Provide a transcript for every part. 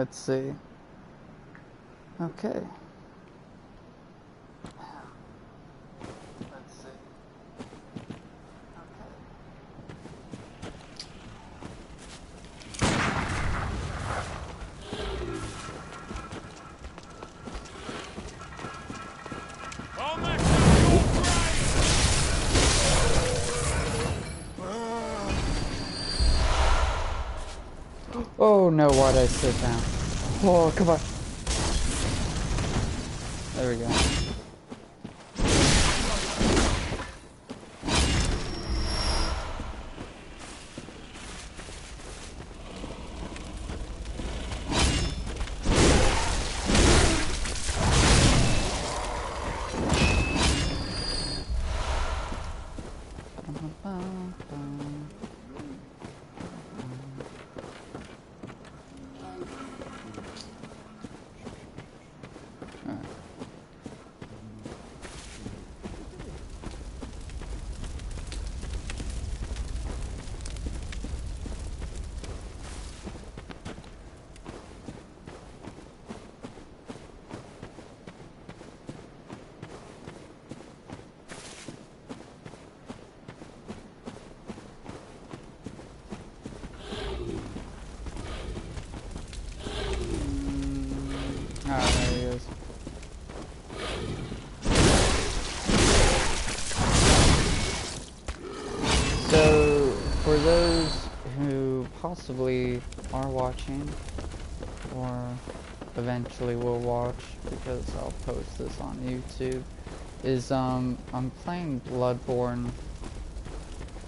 Let's see. Okay. Let's see. Oh no, why'd I sit down? Oh, come on. There we go. There he is. So, for those who possibly are watching, or eventually will watch, because I'll post this on YouTube, is I'm playing Bloodborne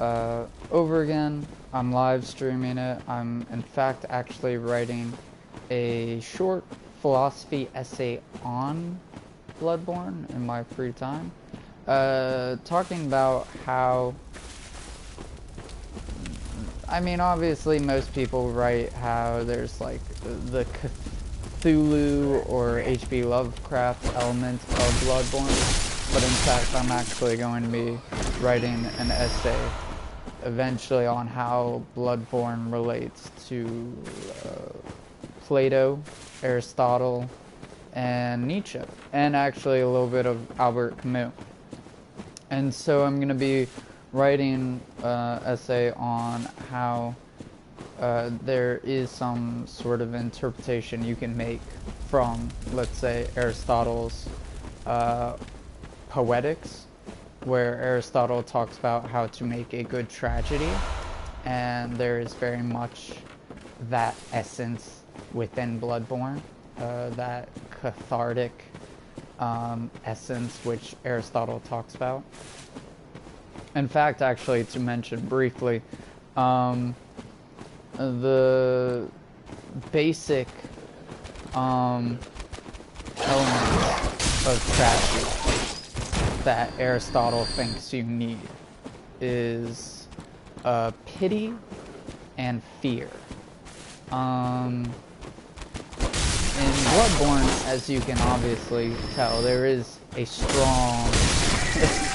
over again. I'm live streaming it. I'm in fact actually writing a short philosophy essay on Bloodborne in my free time, talking about how, I mean, obviously most people write how there's like the Cthulhu or H.P. Lovecraft element of Bloodborne, but in fact I'm actually going to be writing an essay eventually on how Bloodborne relates to Plato, Aristotle, and Nietzsche, and actually a little bit of Albert Camus. And so I'm going to be writing an essay on how there is some sort of interpretation you can make from, let's say, Aristotle's Poetics, where Aristotle talks about how to make a good tragedy, and there is very much that essence within Bloodborne, that cathartic essence which Aristotle talks about. In fact, actually, to mention briefly, the basic elements of tragedy that Aristotle thinks you need is pity and fear. In Bloodborne, as you can obviously tell, there is a strong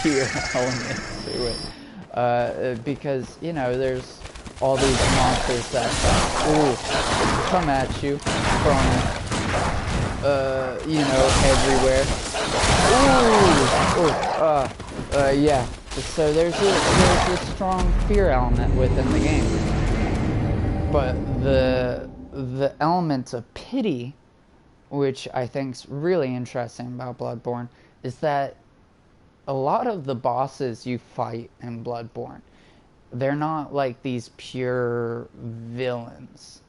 fear element to it. Because, you know, there's all these monsters that come at you from, you know, everywhere. Yeah. So there's a strong fear element within the game. But the element of pity, which I think is really interesting about Bloodborne, is that a lot of the bosses you fight in Bloodborne, they're not like these pure villains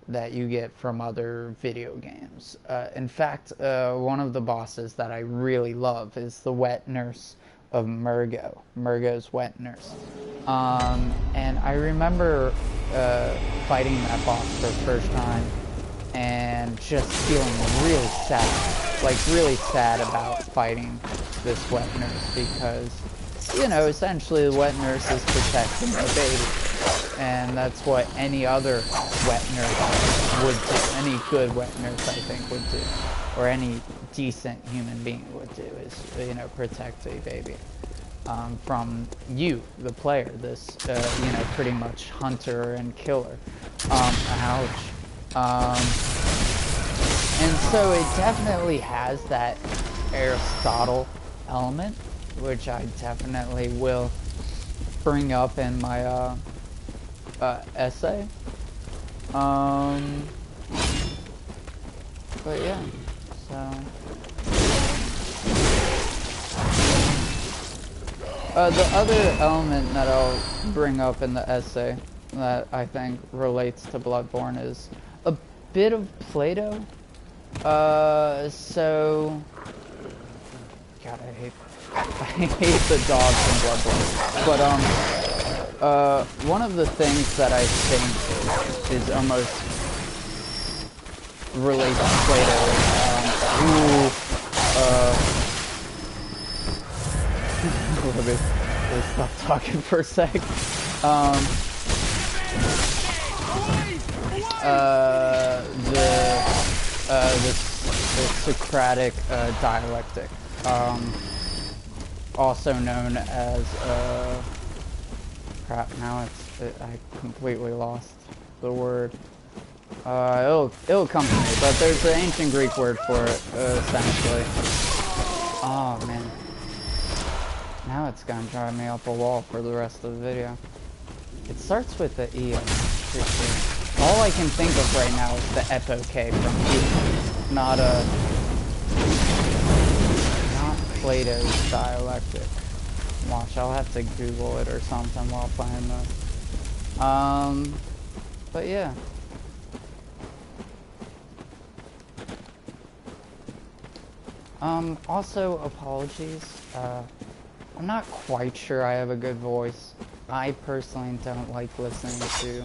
that you get from other video games. In fact, one of the bosses that I really love is the wet nurse of Murgo's wet nurse. And I remember fighting that boss for the first time and just feeling really sad about fighting this wet nurse, because, you know, essentially the wet nurse is protecting the baby, and that's what any other wet nurse would do. Any good wet nurse, I think, would do, or any decent human being would do, is, you know, protect a baby from you, the player, this, you know, pretty much hunter and killer. Ouch. And so it definitely has that Aristotle element, which I definitely will bring up in my essay. But yeah, so the other element that I'll bring up in the essay that I think relates to Bloodborne is a bit of Play-Doh. So God, I hate the dogs in Bloodborne. But one of the things that I think is almost related to Play-Doh is let me stop talking for a sec. The Socratic dialectic, also known as crap. Now I completely lost the word. It'll come to me, but there's an ancient Greek word for it, essentially. Oh man, now it's gonna drive me up a wall for the rest of the video. It starts with the E. All I can think of right now is the epoche from E, not Plato's dialectic. Watch, I'll have to Google it or something while playing this. But yeah. Also, apologies. I'm not quite sure I have a good voice. I personally don't like listening to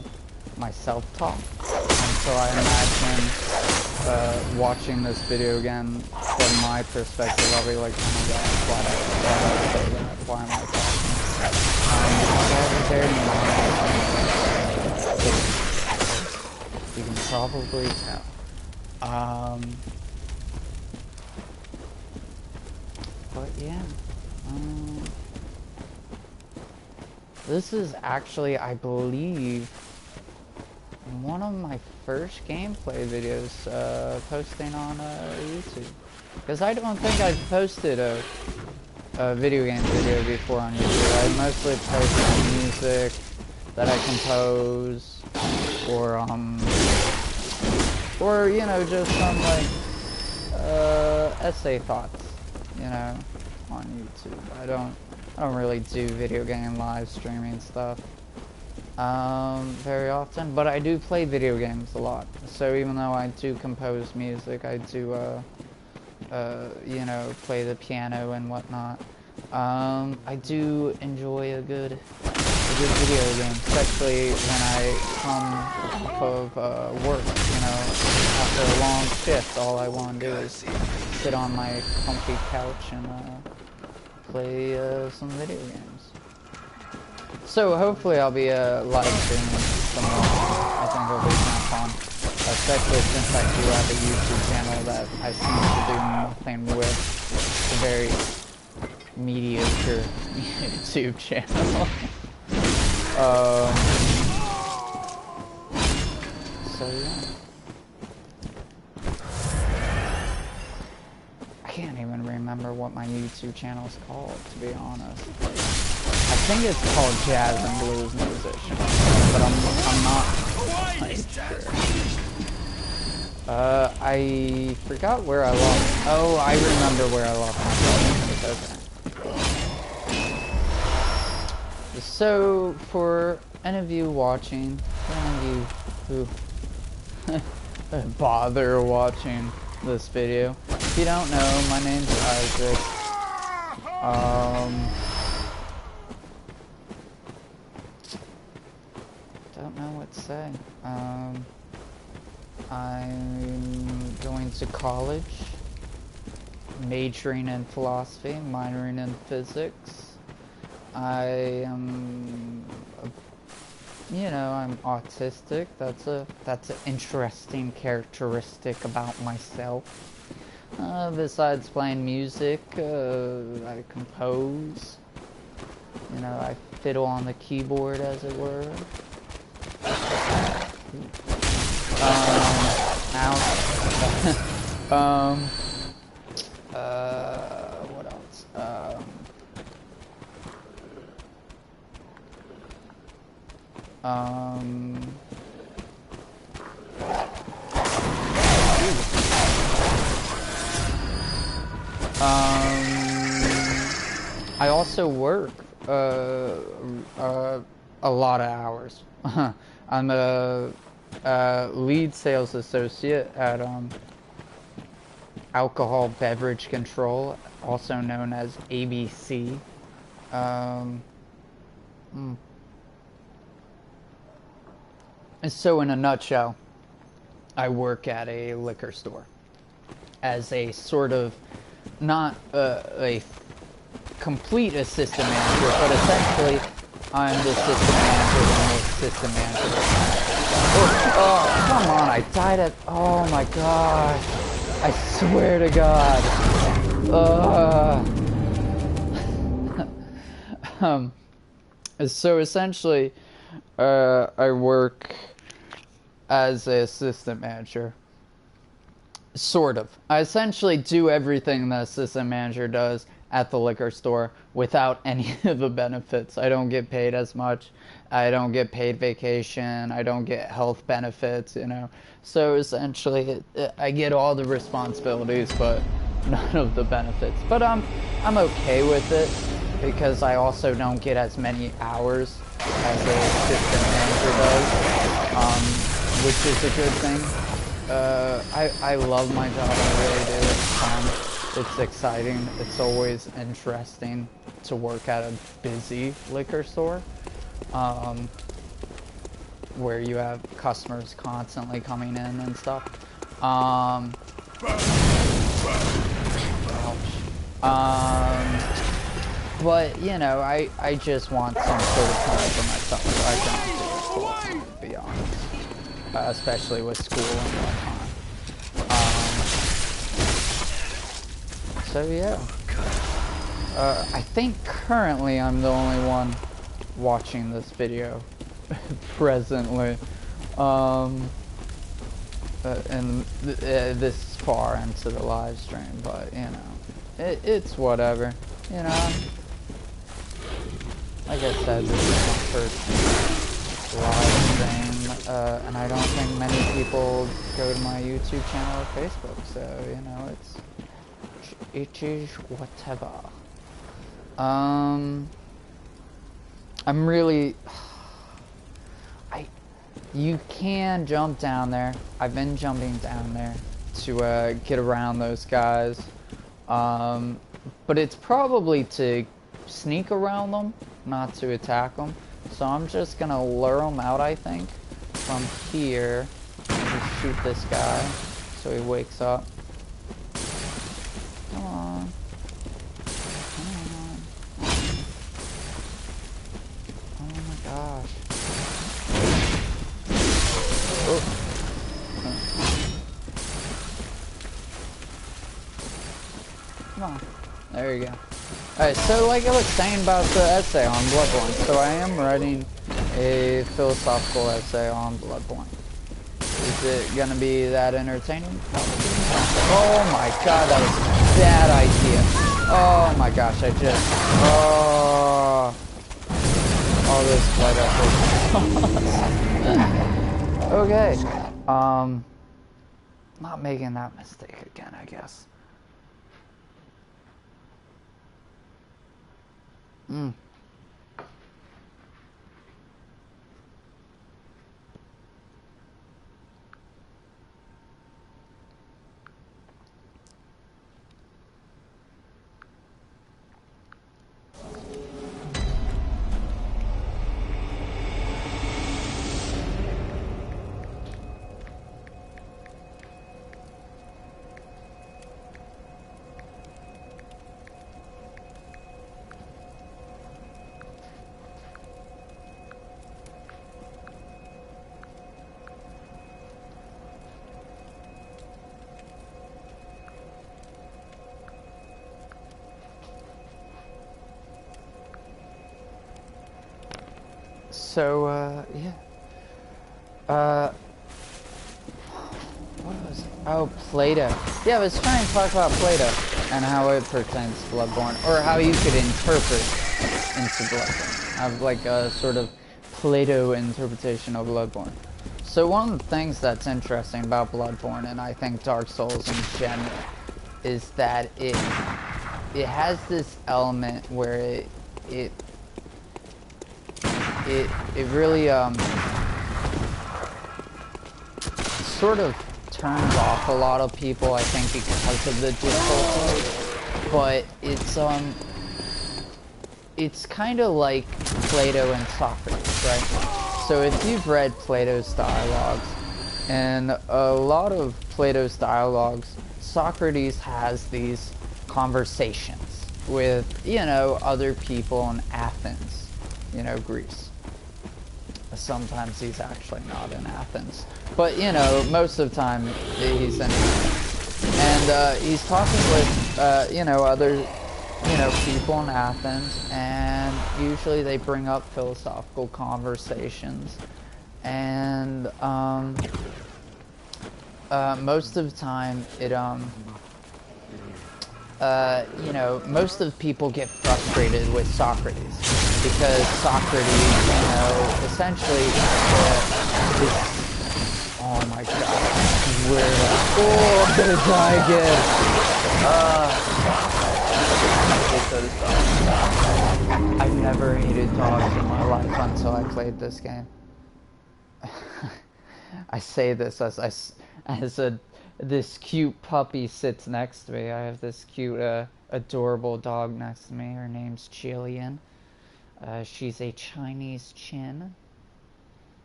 myself talk. And so I imagine, watching this video again, from my perspective, I'll be like, oh my god, why am I talking? I have a very mild, you can probably tell. But yeah, this is actually, I believe, one of my first gameplay videos posting on YouTube. Because I don't think I've posted a video game video before on YouTube. I mostly post on music that I compose, or you know, just some like essay thoughts, you know, on YouTube. I don't really do video game live streaming stuff very often, but I do play video games a lot. So even though I do compose music, I do you know, play the piano and whatnot. I do enjoy a good video game, especially when I come off of work, you know, after a long shift. All I want to do is sit on my comfy couch and play some video games. So hopefully I'll be live streaming some more. I think it'll be kind of fun, especially since I do have a YouTube channel that I seem to do nothing with. It's a very mediocre YouTube channel. So yeah. I can't even remember what my YouTube channel is called, to be honest. I think it's called Jazz and Blues Musician, but I'm not quite sure. I forgot where I lost. Oh, I remember where I lost my phone. Okay. So, for any of you watching, for any of you who bother watching this video, if you don't know, my name's Isaac. Don't know what to say. I'm going to college, majoring in philosophy, minoring in physics. I am, you know, I'm autistic. That's an interesting characteristic about myself. Besides playing music, I compose. You know, I fiddle on the keyboard, as it were. Ouch. Um, what else? I also work a lot of hours. I'm a lead sales associate at Alcohol Beverage Control, also known as ABC. And so in a nutshell, I work at a liquor store as a sort of, not a complete assistant manager, but essentially I'm the assistant manager and the assistant manager. Oh, come on, I died at, oh my gosh, I swear to God. So essentially, I work as an assistant manager. Sort of. I essentially do everything the assistant manager does at the liquor store without any of the benefits. I don't get paid as much. I don't get paid vacation. I don't get health benefits, you know. So essentially, I get all the responsibilities, but none of the benefits. But I'm okay with it because I also don't get as many hours as the assistant manager does, which is a good thing. I love my job, I really do. It's fun, it's exciting, it's always interesting to work at a busy liquor store, where you have customers constantly coming in and stuff. But, you know, I just want some sort of time for myself, so I can do it full time, to be honest. Especially with school and whatnot. So yeah, I think currently I'm the only one watching this video presently, and this far into the live stream, but you know, it's whatever, you know. Like I said, this is my first live stream, and I don't think many people go to my YouTube channel or Facebook, so, you know, it is whatever. I'm really, you can jump down there. I've been jumping down there to get around those guys, but it's probably to sneak around them, not to attack them. So I'm just gonna lure him out, I think, from here, and just shoot this guy so he wakes up. Come on. Come on. Oh my gosh. Oh. Come on. There you go. Alright, so like I was saying about the essay on Bloodborne, so I am writing a philosophical essay on Bloodborne. Is it gonna be that entertaining? Oh my god, that was a bad idea. Oh my gosh, I just... Oh... All those flight efforts. Okay. Not making that mistake again, I guess. So, yeah. What was it? Oh, Play-Doh. Yeah, I was trying to talk about Play-Doh and how it pertains to Bloodborne, or how you could interpret into Bloodborne. Have like a sort of Play-Doh interpretation of Bloodborne. So one of the things that's interesting about Bloodborne, and I think Dark Souls in general, is that it has this element where it really sort of turns off a lot of people, I think, because of the difficulty. But it's kind of like Plato and Socrates, right? So if you've read Plato's dialogues, and a lot of Plato's dialogues, Socrates has these conversations with, you know, other people in Athens, you know, Greece. Sometimes he's actually not in Athens, but you know, most of the time he's in Athens. And he's talking with you know, other, you know, people in Athens, and usually they bring up philosophical conversations, and most of the time it you know, most of the people get frustrated with Socrates because Socrates, you know, essentially is, oh my god, where oh, I'm gonna die again. I've never hated dogs in my life until I played this game. I say this as this cute puppy sits next to me. I have this cute, adorable dog next to me. Her name's Jillian. She's a Chinese Chin,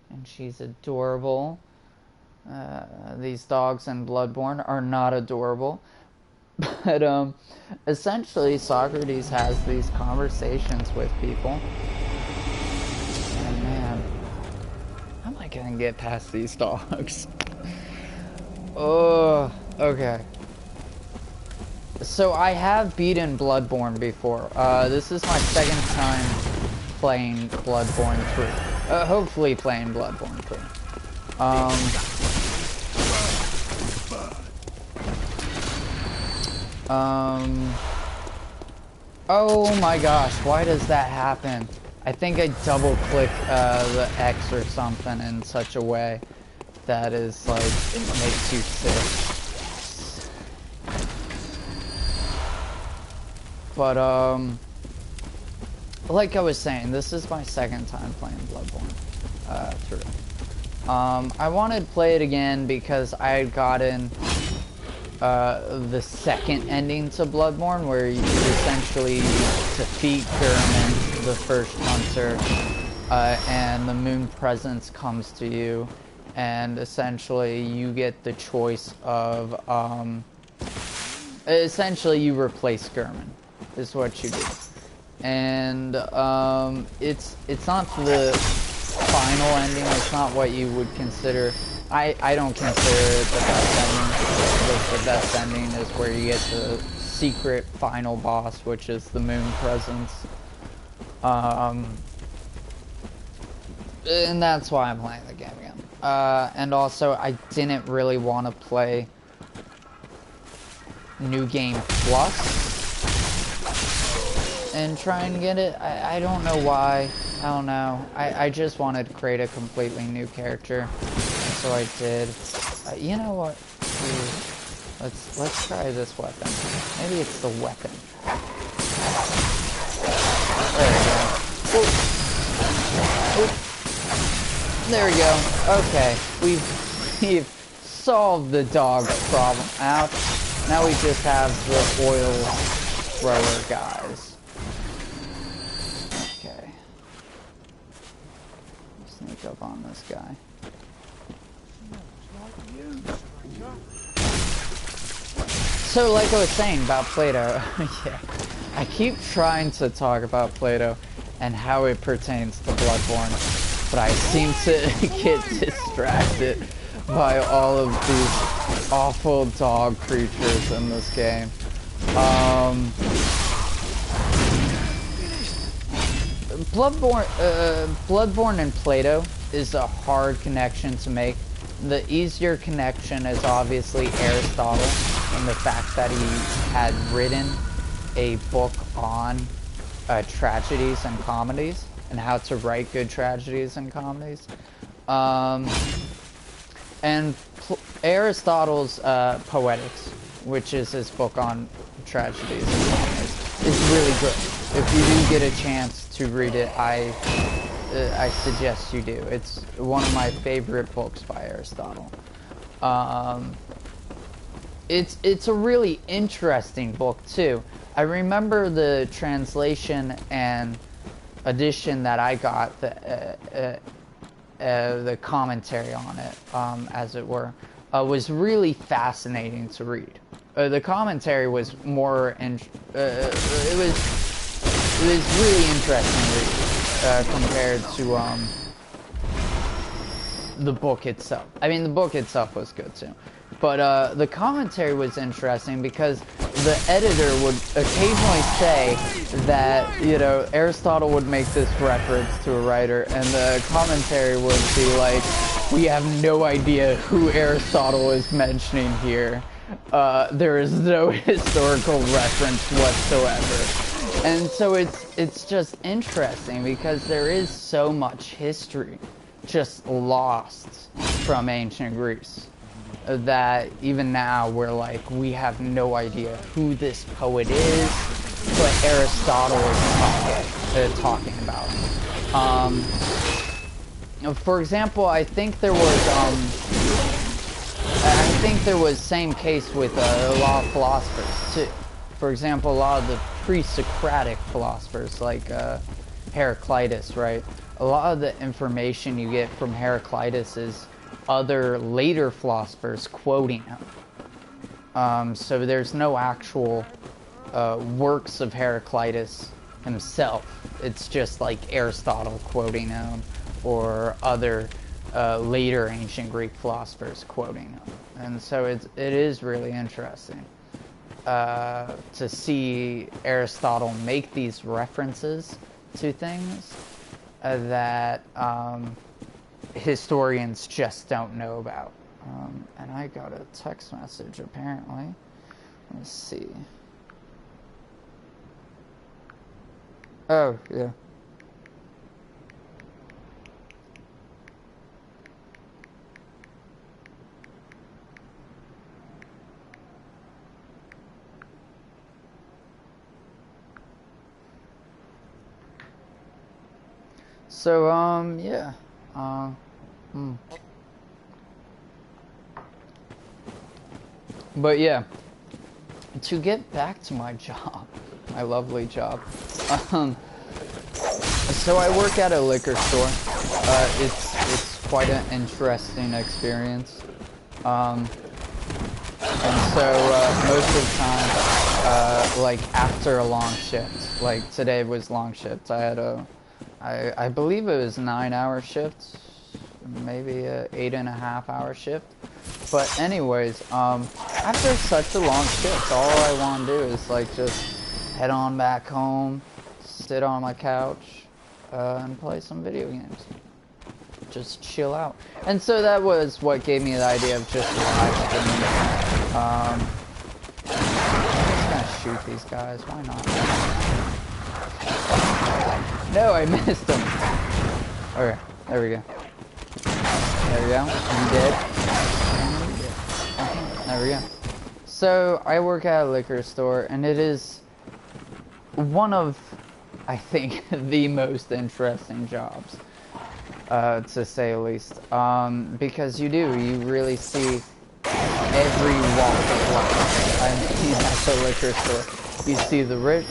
and she's adorable. These dogs in Bloodborne are not adorable, but essentially Socrates has these conversations with people. And man, how am I gonna get past these dogs? Oh, okay. So I have beaten Bloodborne before. This is my second time playing Bloodborne 3. Hopefully playing Bloodborne 3. Oh my gosh, why does that happen? I think I double click the X or something in such a way that is like, it makes you sick. But like I was saying, this is my second time playing Bloodborne 3. I wanted to play it again because I had gotten the second ending to Bloodborne, where you essentially defeat German, the first hunter, and the moon presence comes to you, and essentially you get the choice of, essentially you replace German, is what you do. And it's not the final ending, it's not what you would consider. I don't consider it the best ending. The best ending is where you get the secret final boss, which is the moon presence. And that's why I'm playing the game again. And also, I didn't really want to play New Game Plus and try and get it. I don't know why. I don't know. I just wanted to create a completely new character. So I did. You know what? Let's try this weapon. Maybe it's the weapon. There we go. Oop. Oop. There we go. Okay, we've solved the dog problem. Ouch. Now we just have the oil thrower guys. Okay. Sneak up on this guy. So, like I was saying about Plato, yeah, I keep trying to talk about Plato and how it pertains to Bloodborne, but I seem to get distracted by all of these awful dog creatures in this game. Bloodborne and Plato is a hard connection to make the easier connection is obviously Aristotle, and the fact that he had written a book on tragedies and comedies, and how to write good tragedies and comedies. And Aristotle's Poetics, which is his book on tragedies and comedies, is really good. If you do get a chance to read it, I suggest you do. It's one of my favorite books by Aristotle. It's a really interesting book too. I remember the translation and edition that I got, the commentary on it, as it were, was really fascinating to read. The commentary was more, it was really interesting to read, compared to the book itself. I mean, the book itself was good too, but the commentary was interesting because the editor would occasionally say that, you know, Aristotle would make this reference to a writer, and the commentary would be like, we have no idea who Aristotle is mentioning here. There is no historical reference whatsoever. And so it's just interesting because there is so much history just lost from ancient Greece that even now we're like, we have no idea who this poet is, but Aristotle is talking about. For example, I think there was same case with a lot of philosophers too. For example, a lot of the pre-Socratic philosophers, like Heraclitus, right? A lot of the information you get from Heraclitus is other later philosophers quoting him. So there's no actual works of Heraclitus himself. It's just like Aristotle quoting him, or other later ancient Greek philosophers quoting him. And so it is really interesting to see Aristotle make these references to things that historians just don't know about. And I got a text message apparently. Let's see. Oh, yeah. So, yeah. But yeah, to get back to my job, my lovely job. So I work at a liquor store. It's quite an interesting experience. And so most of the time, like after a long shift, like today was long shift. I had I believe it was 9-hour shift, maybe a 8.5-hour shift. But anyways, after such a long shift, all I want to do is like just head on back home, sit on my couch, and play some video games. Just chill out. And so that was what gave me the idea of just live streaming. I'm just gonna shoot these guys, why not? No, I missed him. Okay, there we go. There we go. I'm dead. There we go. So, I work at a liquor store, and it is one of, I think, the most interesting jobs, to say the least. Because you really see every walk of life. I mean, at the liquor store. You see the rich,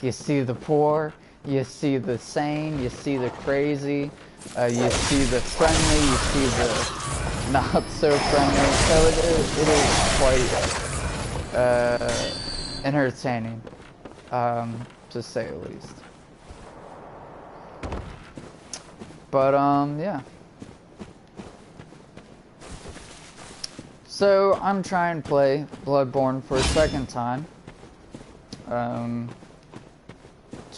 you see the poor, you see the sane, you see the crazy, you see the friendly, you see the not so friendly. So it is quite entertaining, to say the least. But yeah. So I'm trying to play Bloodborne for a second time.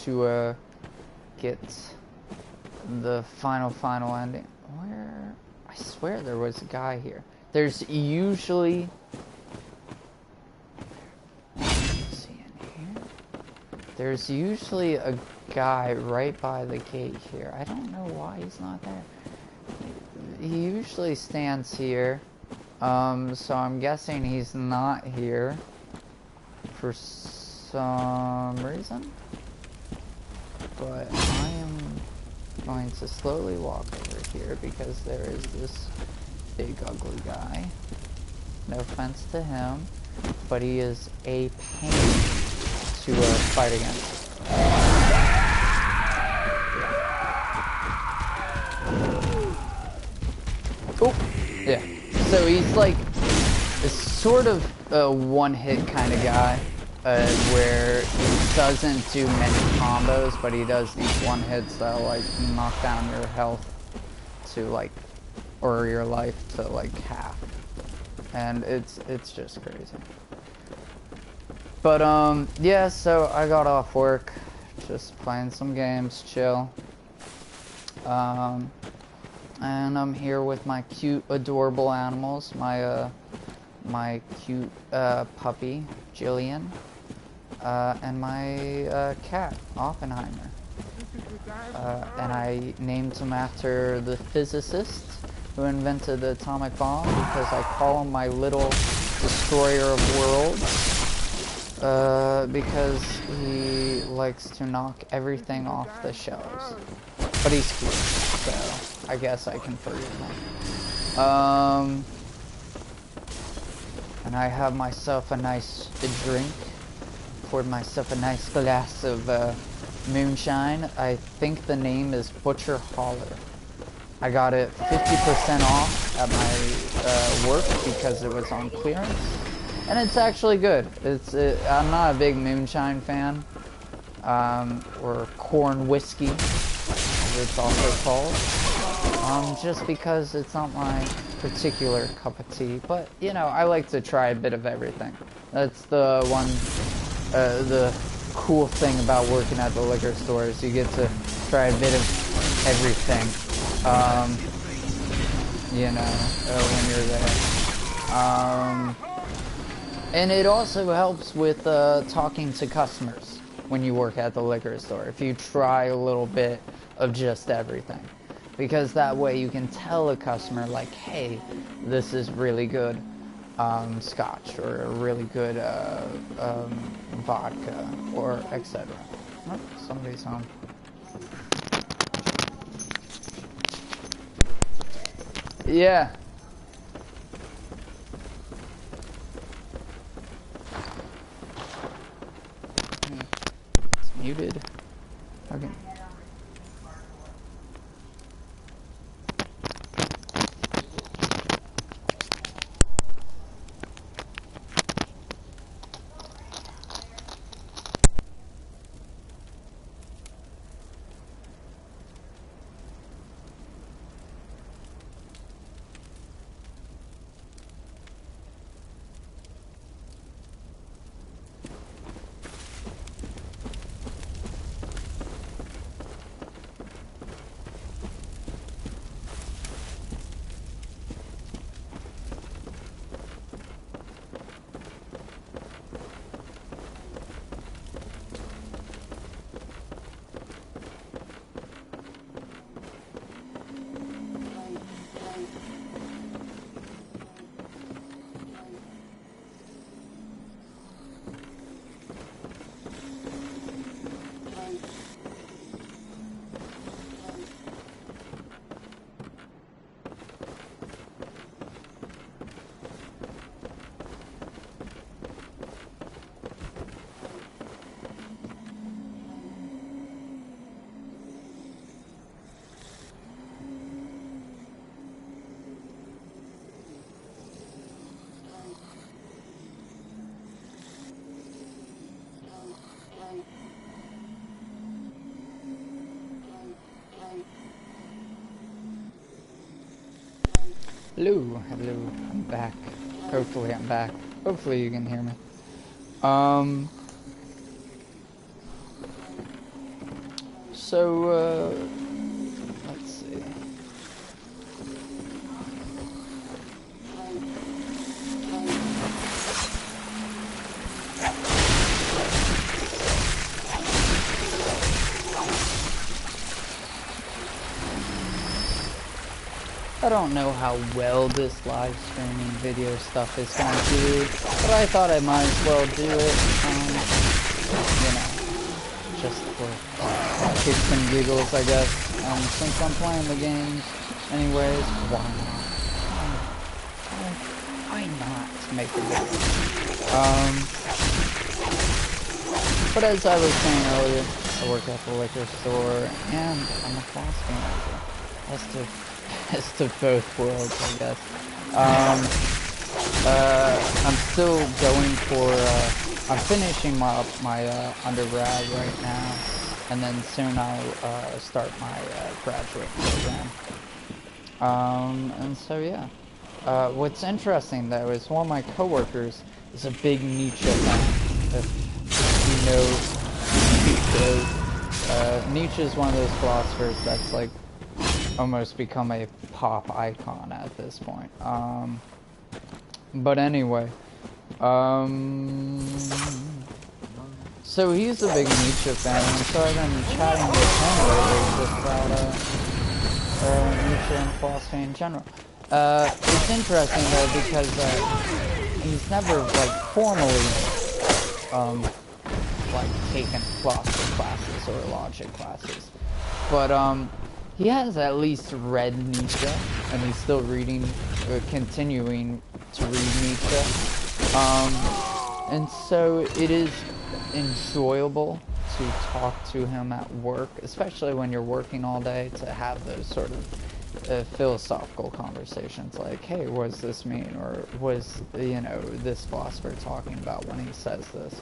To get the final ending. Where? I swear there was a guy here. There's usually... Is he in here? There's usually a guy right by the gate here. I don't know why he's not there. He usually stands here. So I'm guessing he's not here for some reason. But I am going to slowly walk over here because there is this big ugly guy. No offense to him, but he is a pain to fight against. Oh, yeah. So he's like a sort of a one-hit kind of guy, where he doesn't do many combos, but he does these one-hits that like knock down your health to like, or your life to like half, and it's just crazy. But yeah. So I got off work, just playing some games, chill. And I'm here with my cute, adorable animals. My cute puppy, Jillian, and my cat, Oppenheimer. And I named him after the physicist who invented the atomic bomb because I call him my little destroyer of worlds. Because he likes to knock everything off the shelves. But he's cute, so I guess I can forgive him. And I have myself a nice drink. Poured myself a nice glass of moonshine. I think the name is Butcher Holler. I got it 50% off at my work because it was on clearance. And it's actually good. I'm not a big moonshine fan. Or corn whiskey, it's also called, just because it's not my particular cup of tea, but you know, I like to try a bit of everything. That's the the cool thing about working at the liquor store is you get to try a bit of everything, you know, when you're there. And it also helps with talking to customers when you work at the liquor store, if you try a little bit of just everything, because that way you can tell a customer like, hey, this is really good scotch, or a really good vodka, or etc. Oh, somebody's home. Yeah. It's muted. Okay. Hello, I'm back. Hopefully I'm back. Hopefully you can hear me. So, let's see. I don't know how well this live streaming video stuff is going to do, but I thought I might as well do it, you know, just for kicks and giggles, I guess. Since I'm playing the games anyways, why not? Why not make a video? But as I was saying earlier, I work at the liquor store, and I'm a class manager. Best of both worlds, I guess. I'm still going for, I'm finishing my undergrad right now, and then soon I'll start my graduate program. And so yeah. What's interesting though is one of my coworkers is a big Nietzsche fan. If you know Nietzsche, Nietzsche is one of those philosophers that's like almost become a pop icon at this point. But anyway, so he's a big Nietzsche fan, and so I've been chatting with him lately just about Nietzsche and philosophy in general. It's interesting though because he's never like formally like taken philosophy classes or logic classes, but he has at least read Nietzsche, and he's still reading, continuing to read Nietzsche. And so it is enjoyable to talk to him at work, especially when you're working all day, to have those sort of philosophical conversations like, hey, what does this mean? Or was, you know, this philosopher talking about when he says this?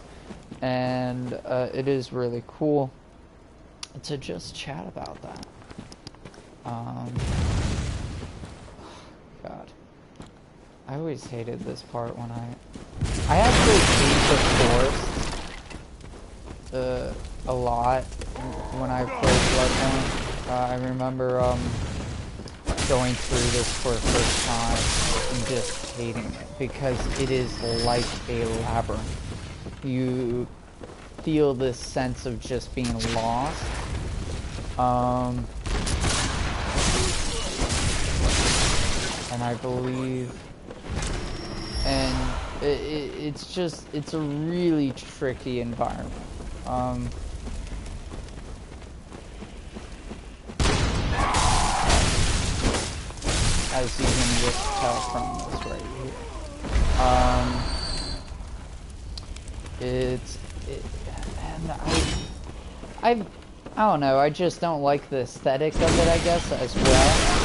And it is really cool to just chat about that. God. I always hated this part when I actually hate the forest a lot when I played Bloodborne. I remember going through this for the first time and just hating it because it is like a labyrinth. You feel this sense of just being lost. And I believe, and it's a really tricky environment. As you can just tell from this right here. And I don't know, I just don't like the aesthetic of it, I guess, as well.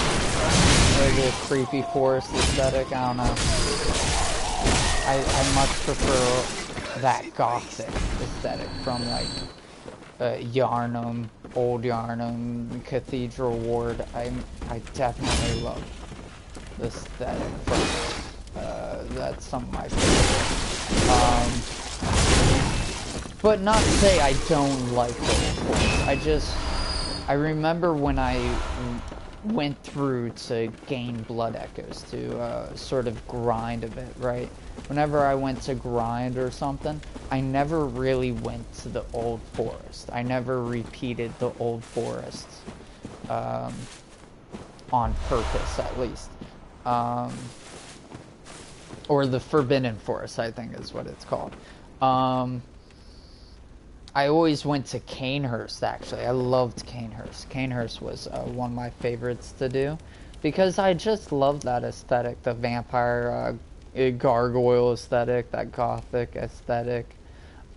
The creepy forest aesthetic, I don't know. I much prefer that gothic aesthetic from like Yarnum, old Yarnum, Cathedral Ward. I definitely love the aesthetic from it. That's some of my favorites. But not to say I don't like the forest. I remember when I went through to gain blood echoes to sort of grind a bit, right? Whenever I went to grind or something, I never really went to the old forest. I never repeated the old forest on purpose, at least. Or the Forbidden Forest, I think is what it's called. I always went to Canehurst, actually. I loved Canehurst. Canehurst was one of my favorites to do because I just loved that aesthetic, the vampire gargoyle aesthetic, that gothic aesthetic.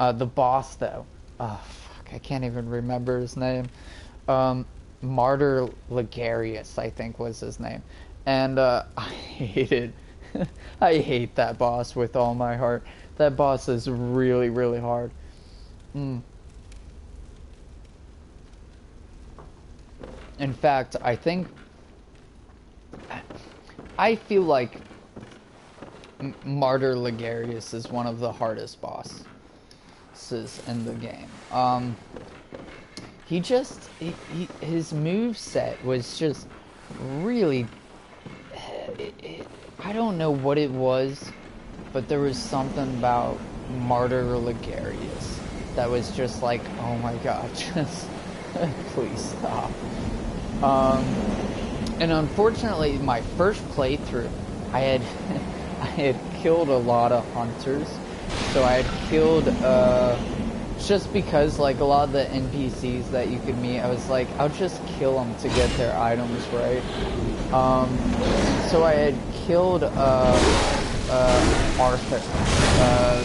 The boss, though, oh, fuck, I can't even remember his name. Martyr Ligarius, I think was his name. And I hate that boss with all my heart. That boss is really, really hard. In fact, I feel like Martyr Ligarius is one of the hardest bosses in the game. His moveset was just really, I don't know what it was, but there was something about Martyr Ligarius. That was just like, oh my god, just please stop. And unfortunately, my first playthrough, I had I had killed a lot of hunters, so I had killed just because like a lot of the NPCs that you could meet, I was like, I'll just kill them to get their items, right? So I had killed Arthur,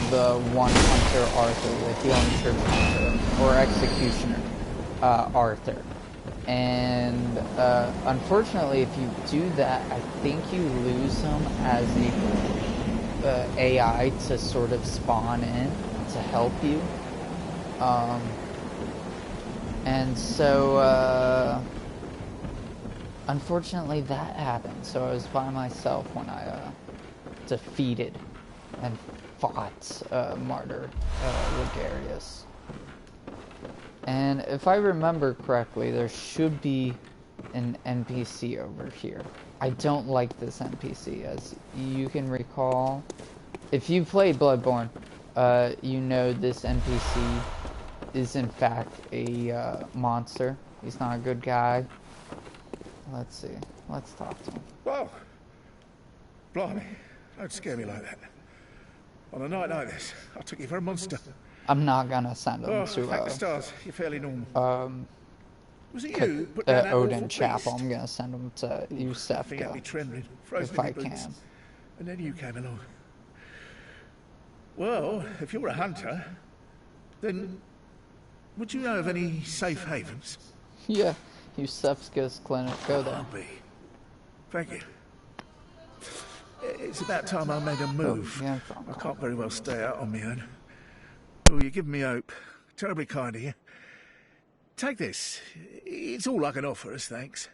the one hunter Arthur, the healing church hunter, or executioner Arthur. And unfortunately, if you do that, I think you lose them as the AI to sort of spawn in to help you. And so unfortunately that happened. So I was by myself when I defeated and fought Martyr Ligarius. And if I remember correctly, there should be an NPC over here. I don't like this NPC, as you can recall. If you played Bloodborne, you know this NPC is in fact a monster. He's not a good guy. Let's see. Let's talk to him. Whoa! Blimey, don't scare me like that. On a night like this, I took you for a monster. I'm not gonna send him Thank the to stars, you're fairly normal. Was it you who put down that Odin awful Chapel. beast? I'm gonna send him to I think I'd be Yusefka trembling, frozen if in I my boots. can. And then you came along. Well, if you're a hunter, then would you know of any safe havens? Yeah, Yusefka's clinic. Go there. I'll be. Thank you. It's about time I made a move. Oh, yeah, I can't very well stay out on my own. Oh, you're giving me hope. Terribly kind of you. Take this. It's all I can offer as thanks.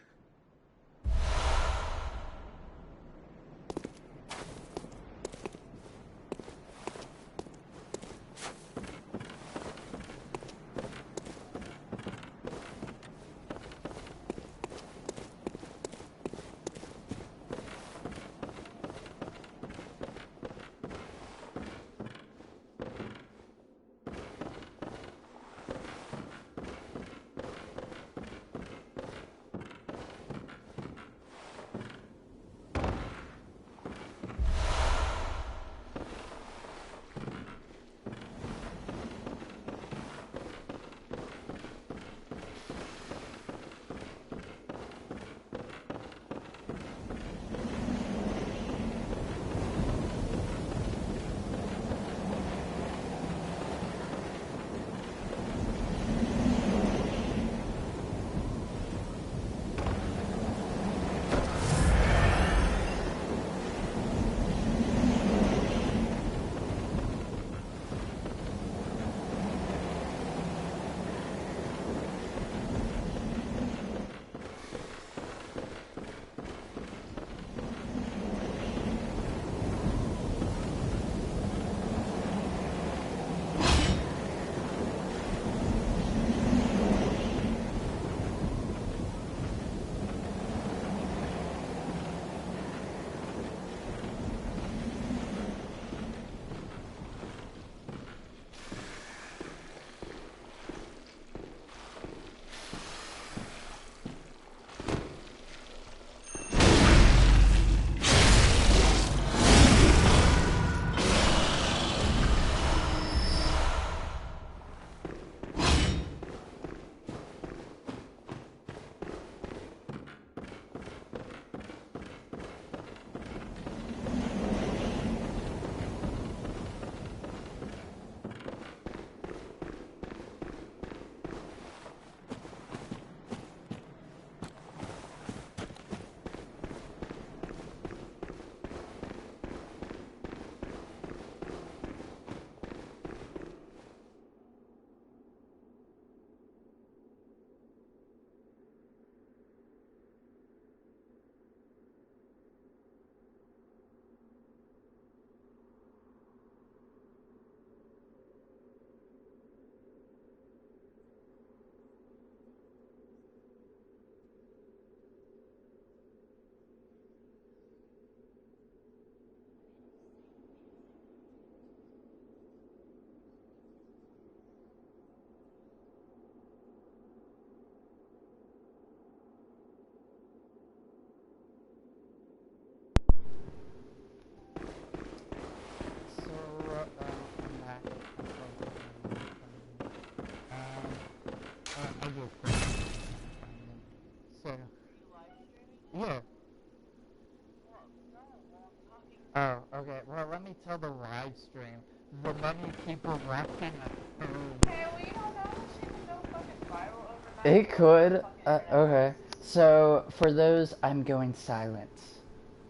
tell the live stream. The many people watching the food. Hey, well, you don't know. She can go fucking viral overnight. It could. Okay. So, for those, I'm going silent.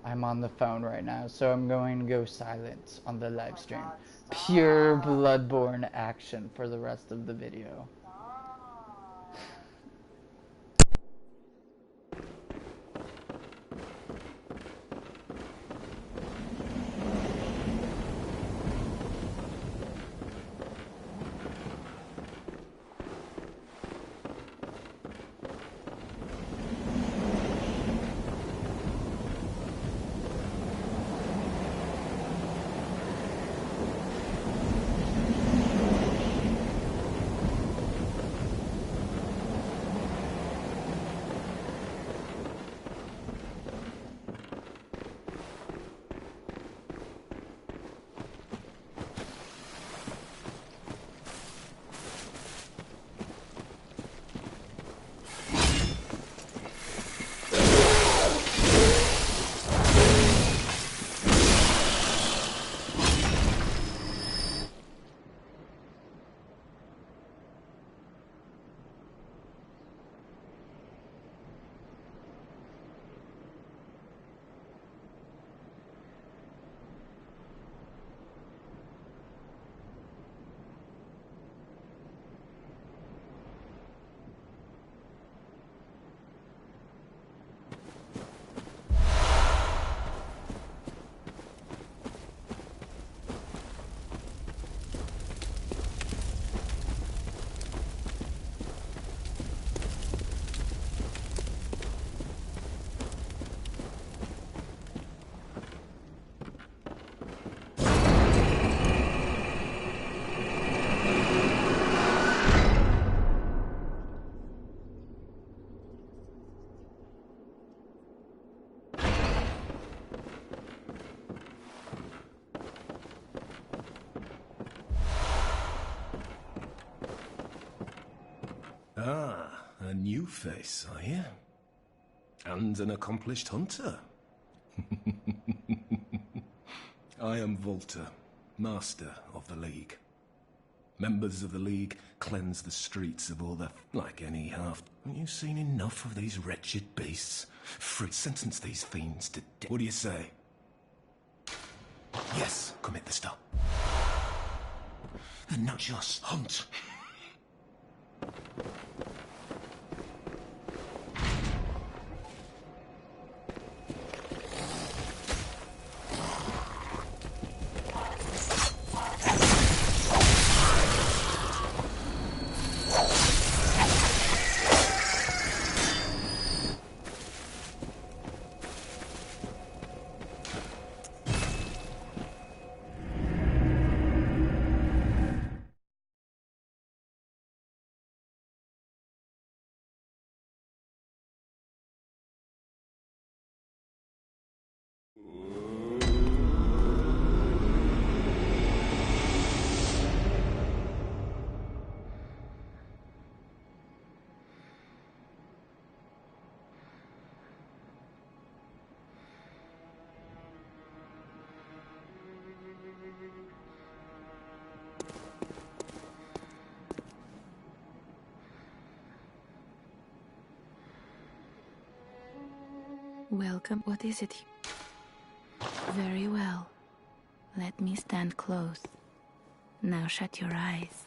I'm on the phone right now, so I'm going to go silent on the live stream. Pure Bloodborne action for the rest of the video. Ah, a new face, are you? And an accomplished hunter. I am Volta, master of the League. Members of the League cleanse the streets of all the... like any half... Haven't you seen enough of these wretched beasts? Free sentence these fiends to death. What do you say? Yes, commit the stop. And not just hunt. Welcome. What is it? Very well. Let me stand close. Now shut your eyes.